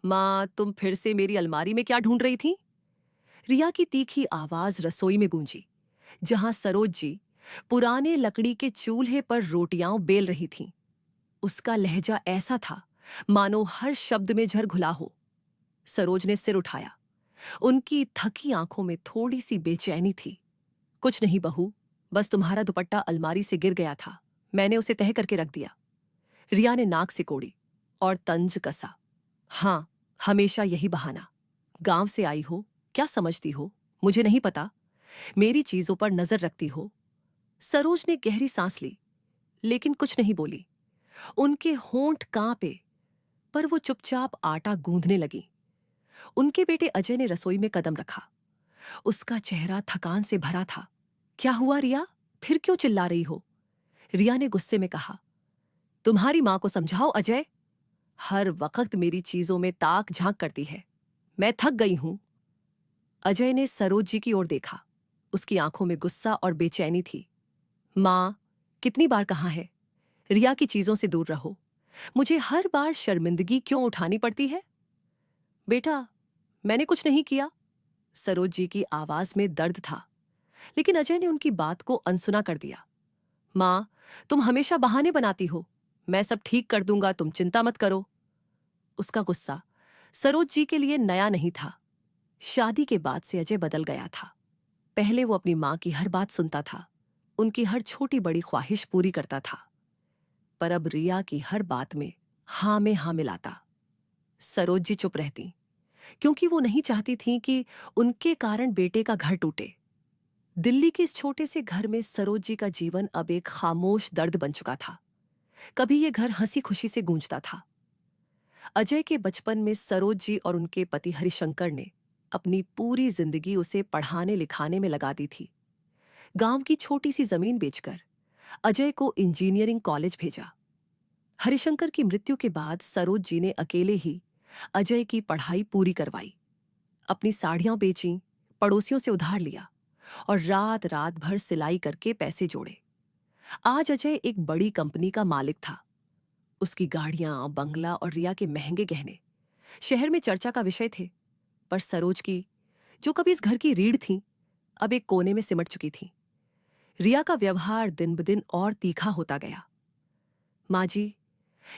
माँ, तुम फिर से मेरी अलमारी में क्या ढूंढ रही थी? रिया की तीखी आवाज रसोई में गूंजी, जहां सरोज जी पुराने लकड़ी के चूल्हे पर रोटियां बेल रही थीं। उसका लहजा ऐसा था मानो हर शब्द में झर घुला हो। सरोज ने सिर उठाया। उनकी थकी आंखों में थोड़ी सी बेचैनी थी। कुछ नहीं बहू, बस तुम्हारा दुपट्टा अलमारी से गिर गया था। मैंने उसे तह करके रख दिया। रिया ने नाक सिकोड़ी और तंज कसा। हाँ, हमेशा यही बहाना। गांव से आई हो, क्या समझती हो? मुझे नहीं पता। मेरी चीजों पर नजर रखती हो। सरोज ने गहरी सांस ली, लेकिन कुछ नहीं बोली। उनके होंठ कांपे, पर वो चुपचाप आटा गूंदने लगी। उनके बेटे अजय ने रसोई में कदम रखा। उसका चेहरा थकान से भरा था। क्या हुआ रिया? फिर क्यों चिल्ला रही हो? रिया ने गुस्से में कहा। तुम्हारी मां को समझाओ अजय। हर वक्त मेरी चीजों में ताक झांक करती है। मैं थक गई हूं। अजय ने सरोज जी की ओर देखा। उसकी आंखों में गुस्सा और बेचैनी थी। मां, कितनी बार कहा है, रिया की चीजों से दूर रहो। मुझे हर बार शर्मिंदगी क्यों उठानी पड़ती है? बेटा, मैंने कुछ नहीं किया। सरोज जी की आवाज में दर्द था, लेकिन अजय ने उनकी बात को अनसुना कर दिया। मां, तुम हमेशा बहाने बनाती हो। मैं सब ठीक कर दूंगा, तुम चिंता मत करो। उसका गुस्सा सरोज जी के लिए नया नहीं था। शादी के बाद से अजय बदल गया था। पहले वो अपनी मां की हर बात सुनता था, उनकी हर छोटी बड़ी ख्वाहिश पूरी करता था। पर अब रिया की हर बात में हां में हां मिलाता। सरोज जी चुप रहती, क्योंकि वो नहीं चाहती थी कि उनके कारण बेटे का घर टूटे। दिल्ली के इस छोटे से घर में सरोज जी का जीवन अब एक खामोश दर्द बन चुका था। कभी ये घर हंसी खुशी से गूंजता था। अजय के बचपन में सरोज जी और उनके पति हरिशंकर ने अपनी पूरी जिंदगी उसे पढ़ाने लिखाने में लगा दी थी। गांव की छोटी सी जमीन बेचकर अजय को इंजीनियरिंग कॉलेज भेजा। हरिशंकर की मृत्यु के बाद सरोज जी ने अकेले ही अजय की पढ़ाई पूरी करवाई। अपनी साड़ियां बेचीं, पड़ोसियों से उधार लिया और रात रात भर सिलाई करके पैसे जोड़े। आज अजय एक बड़ी कंपनी का मालिक था। उसकी गाड़ियां, बंगला और रिया के महंगे गहने शहर में चर्चा का विषय थे। पर सरोज की, जो कभी इस घर की रीढ़ थी, अब एक कोने में सिमट चुकी थी। रिया का व्यवहार दिन ब दिन और तीखा होता गया। माँ जी,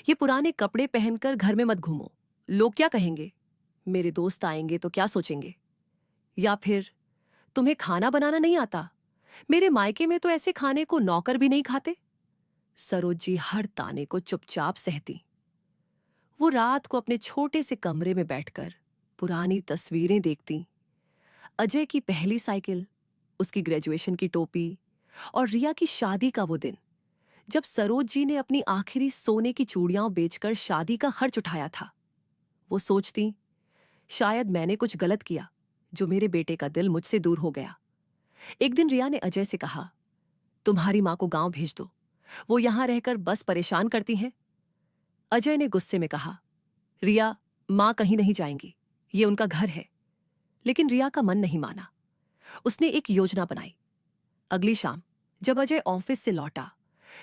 ये पुराने कपड़े पहनकर घर में मत घूमो। लोग क्या कहेंगे? मेरे दोस्त आएंगे तो क्या सोचेंगे? या फिर तुम्हें खाना बनाना नहीं आता? मेरे मायके में तो ऐसे खाने को नौकर भी नहीं खाते। सरोज जी हर ताने को चुपचाप सहती। वो रात को अपने छोटे से कमरे में बैठकर पुरानी तस्वीरें देखती। अजय की पहली साइकिल, उसकी ग्रेजुएशन की टोपी और रिया की शादी का वो दिन, जब सरोज जी ने अपनी आखिरी सोने की चूड़ियां बेचकर शादी का खर्च उठाया था। वो सोचती, शायद मैंने कुछ गलत किया जो मेरे बेटे का दिल मुझसे दूर हो गया। एक दिन रिया ने अजय से कहा, तुम्हारी मां को गांव भेज दो, वो यहां रहकर बस परेशान करती हैं। अजय ने गुस्से में कहा, रिया, मां कहीं नहीं जाएंगी, ये उनका घर है। लेकिन रिया का मन नहीं माना। उसने एक योजना बनाई। अगली शाम जब अजय ऑफिस से लौटा,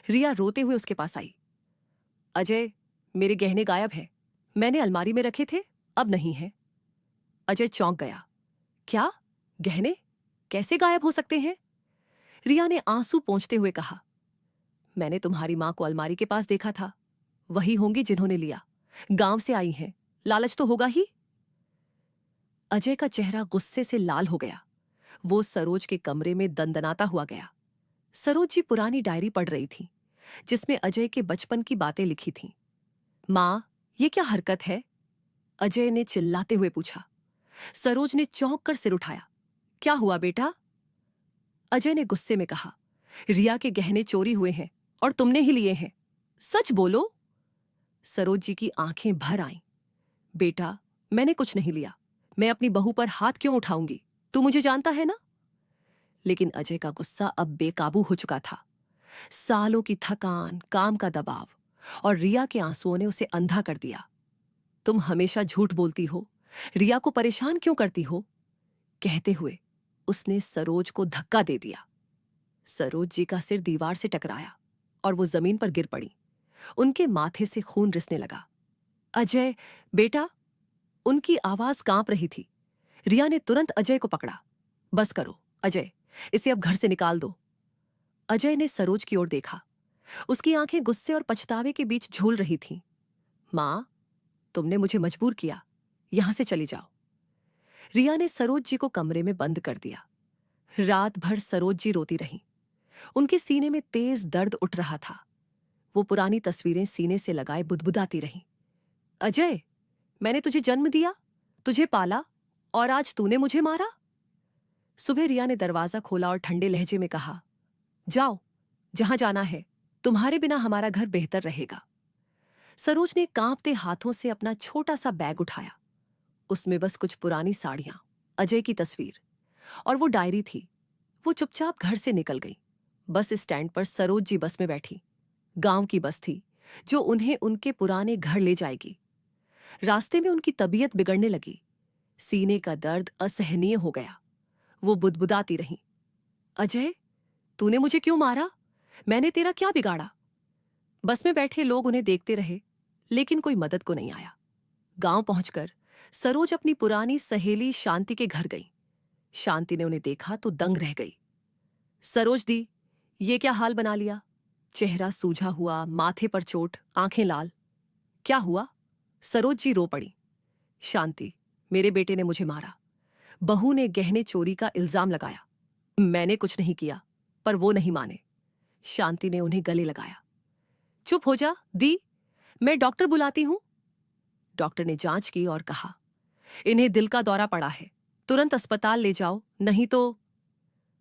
रिया रोते हुए उसके पास आई। अजय, मेरे गहने गायब है। मैंने अलमारी में रखे थे, अब नहीं है। अजय चौंक गया। क्या? गहने कैसे गायब हो सकते हैं? रिया ने आंसू पोंछते हुए कहा, मैंने तुम्हारी मां को अलमारी के पास देखा था। वही होंगी जिन्होंने लिया। गांव से आई हैं, लालच तो होगा ही। अजय का चेहरा गुस्से से लाल हो गया। वो सरोज के कमरे में दंदनाता हुआ गया। सरोज जी पुरानी डायरी पढ़ रही थी, जिसमें अजय के बचपन की बातें लिखी थीं। मां, ये क्या हरकत है? अजय ने चिल्लाते हुए पूछा। सरोज ने चौंक कर सिर उठाया। क्या हुआ बेटा? अजय ने गुस्से में कहा, रिया के गहने चोरी हुए हैं और तुमने ही लिए हैं। सच बोलो। सरोज जी की आंखें भर आईं। बेटा, मैंने कुछ नहीं लिया। मैं अपनी बहू पर हाथ क्यों उठाऊंगी? तू मुझे जानता है ना? लेकिन अजय का गुस्सा अब बेकाबू हो चुका था। सालों की थकान, काम का दबाव और रिया के आंसुओं ने उसे अंधा कर दिया। तुम हमेशा झूठ बोलती हो, रिया को परेशान क्यों करती हो? कहते हुए उसने सरोज को धक्का दे दिया। सरोज जी का सिर दीवार से टकराया और वो जमीन पर गिर पड़ी। उनके माथे से खून रिसने लगा। अजय, बेटा। उनकी आवाज कांप रही थी। रिया ने तुरंत अजय को पकड़ा। बस करो अजय, इसे अब घर से निकाल दो। अजय ने सरोज की ओर देखा। उसकी आंखें गुस्से और पछतावे के बीच झूल रही थीं। मां, तुमने मुझे मजबूर किया, यहां से चली जाओ। रिया ने सरोज जी को कमरे में बंद कर दिया। रात भर सरोज जी रोती रहीं। उनके सीने में तेज दर्द उठ रहा था। वो पुरानी तस्वीरें सीने से लगाए बुदबुदाती रहीं। अजय, मैंने तुझे जन्म दिया, तुझे पाला, और आज तूने मुझे मारा। सुबह रिया ने दरवाजा खोला और ठंडे लहजे में कहा, जाओ, जहां जाना है। तुम्हारे बिना हमारा घर बेहतर रहेगा। सरोज ने कांपते हाथों से अपना छोटा सा बैग उठाया। उसमें बस कुछ पुरानी साड़ियां, अजय की तस्वीर और वो डायरी थी। वो चुपचाप घर से निकल गई। बस स्टैंड पर सरोज जी बस में बैठी। गांव की बस थी जो उन्हें उनके पुराने घर ले जाएगी। रास्ते में उनकी तबीयत बिगड़ने लगी। सीने का दर्द असहनीय हो गया। वो बुदबुदाती रही, अजय, तूने मुझे क्यों मारा? मैंने तेरा क्या बिगाड़ा? बस में बैठे लोग उन्हें देखते रहे, लेकिन कोई मदद को नहीं आया। गांव पहुंचकर सरोज अपनी पुरानी सहेली शांति के घर गई। शांति ने उन्हें देखा तो दंग रह गई। सरोज दी, ये क्या हाल बना लिया? चेहरा सूझा हुआ, माथे पर चोट, आंखें लाल। क्या हुआ? सरोज जी रो पड़ी। शांति, मेरे बेटे ने मुझे मारा। बहू ने गहने चोरी का इल्जाम लगाया। मैंने कुछ नहीं किया, पर वो नहीं माने। शांति ने उन्हें गले लगाया। चुप हो जा दी, मैं डॉक्टर बुलाती हूं। डॉक्टर ने जांच की और कहा, इन्हें दिल का दौरा पड़ा है, तुरंत अस्पताल ले जाओ, नहीं तो।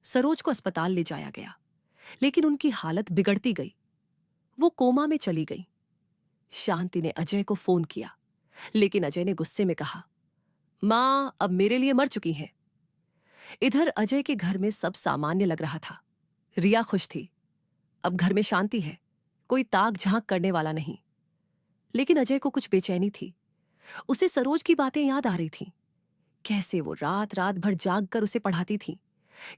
सरोज को अस्पताल ले जाया गया, लेकिन उनकी हालत बिगड़ती गई। वो कोमा में चली गई। शांति ने अजय को फोन किया, लेकिन अजय ने गुस्से में कहा, मां अब मेरे लिए मर चुकी हैं। इधर अजय के घर में सब सामान्य लग रहा था। रिया खुश थी। अब घर में शांति है, कोई ताक झांक करने वाला नहीं। लेकिन अजय को कुछ बेचैनी थी। उसे सरोज की बातें याद आ रही थीं। कैसे वो रात रात भर जाग कर उसे पढ़ाती थी,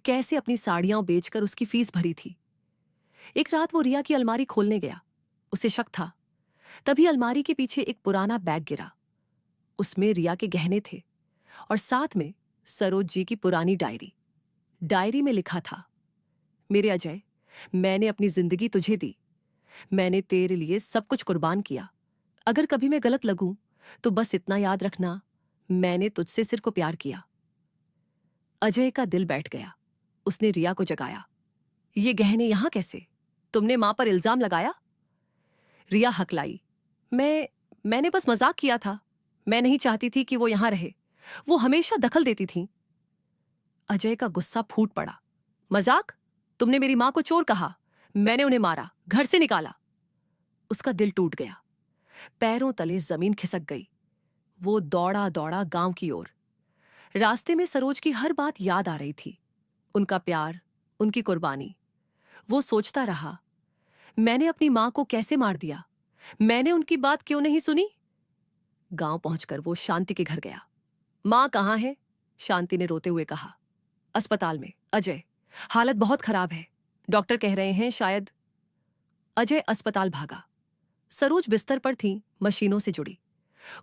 कैसे अपनी साड़ियां बेचकर उसकी फीस भरी थी। एक रात वो रिया की अलमारी खोलने गया। उसे शक था। तभी अलमारी के पीछे एक पुराना बैग गिरा। उसमें रिया के गहने थे और साथ में सरोज जी की पुरानी डायरी। डायरी में लिखा था, मेरे अजय, मैंने अपनी जिंदगी तुझे दी। मैंने तेरे लिए सब कुछ कुर्बान किया। अगर कभी मैं गलत लगूं तो बस इतना याद रखना, मैंने तुझसे सिर को प्यार किया। अजय का दिल बैठ गया। उसने रिया को जगाया। ये गहने यहां कैसे? तुमने मां पर इल्जाम लगाया? रिया हकलाई, मैंने बस मजाक किया था। मैं नहीं चाहती थी कि वो यहां रहे। वो हमेशा दखल देती थी। अजय का गुस्सा फूट पड़ा। मजाक? तुमने मेरी मां को चोर कहा, मैंने उन्हें मारा, घर से निकाला। उसका दिल टूट गया। पैरों तले जमीन खिसक गई। वो दौड़ा दौड़ा गांव की ओर। रास्ते में सरोज की हर बात याद आ रही थी, उनका प्यार, उनकी कुर्बानी। वो सोचता रहा, मैंने अपनी मां को कैसे मार दिया? मैंने उनकी बात क्यों नहीं सुनी? गांव पहुंचकर वो शांति के घर गया। मां कहाँ है? शांति ने रोते हुए कहा, अस्पताल में अजय, हालत बहुत खराब है, डॉक्टर कह रहे हैं शायद। अजय अस्पताल भागा। सरोज बिस्तर पर थी, मशीनों से जुड़ी।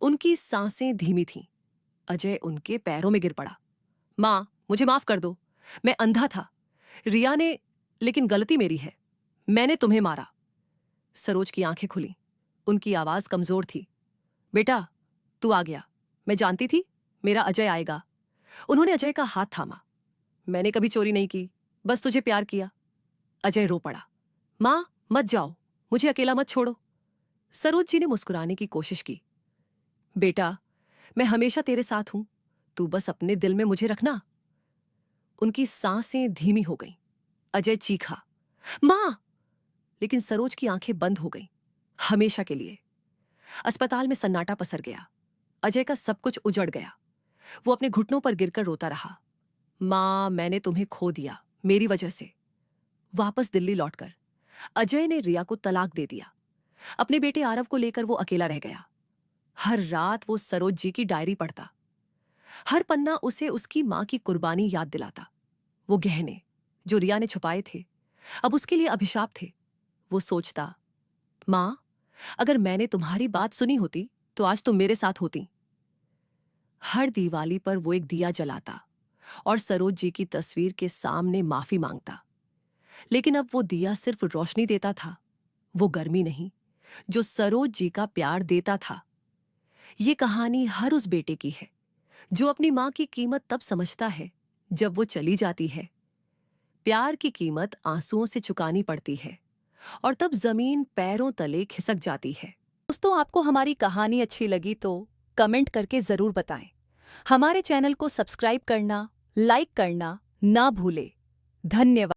उनकी सांसें धीमी थीं। अजय उनके पैरों में गिर पड़ा। मां, मुझे माफ कर दो, मैं अंधा था। रिया ने, लेकिन गलती मेरी है, मैंने तुम्हें मारा। सरोज की आंखें खुली। उनकी आवाज कमजोर थी। बेटा, तू आ गया। मैं जानती थी मेरा अजय आएगा। उन्होंने अजय का हाथ थामा। मैंने कभी चोरी नहीं की, बस तुझे प्यार किया। अजय रो पड़ा। मां, मत जाओ, मुझे अकेला मत छोड़ो। सरोज जी ने मुस्कुराने की कोशिश की। बेटा, मैं हमेशा तेरे साथ हूं, तू बस अपने दिल में मुझे रखना। उनकी सांसें धीमी हो गईं। अजय चीखा, मां! लेकिन सरोज की आंखें बंद हो गईं, हमेशा के लिए। अस्पताल में सन्नाटा पसर गया। अजय का सब कुछ उजड़ गया। वो अपने घुटनों पर गिरकर रोता रहा। मां, मैंने तुम्हें खो दिया, मेरी वजह से। वापस दिल्ली लौटकर अजय ने रिया को तलाक दे दिया। अपने बेटे आरव को लेकर वो अकेला रह गया। हर रात वो सरोज जी की डायरी पढ़ता। हर पन्ना उसे उसकी मां की कुर्बानी याद दिलाता। वो गहने जो रिया ने छुपाए थे, अब उसके लिए अभिशाप थे। वो सोचता, मां, अगर मैंने तुम्हारी बात सुनी होती तो आज तुम मेरे साथ होती। हर दिवाली पर वो एक दिया जलाता और सरोज जी की तस्वीर के सामने माफी मांगता। लेकिन अब वो दिया सिर्फ रोशनी देता था, वो गर्मी नहीं जो सरोज जी का प्यार देता था। ये कहानी हर उस बेटे की है जो अपनी माँ की कीमत तब समझता है जब वो चली जाती है। प्यार की कीमत आंसुओं से चुकानी पड़ती है और तब जमीन पैरों तले खिसक जाती है। दोस्तों, आपको हमारी कहानी अच्छी लगी तो कमेंट करके जरूर बताएं। हमारे चैनल को सब्सक्राइब करना, लाइक करना ना भूलें। धन्यवाद।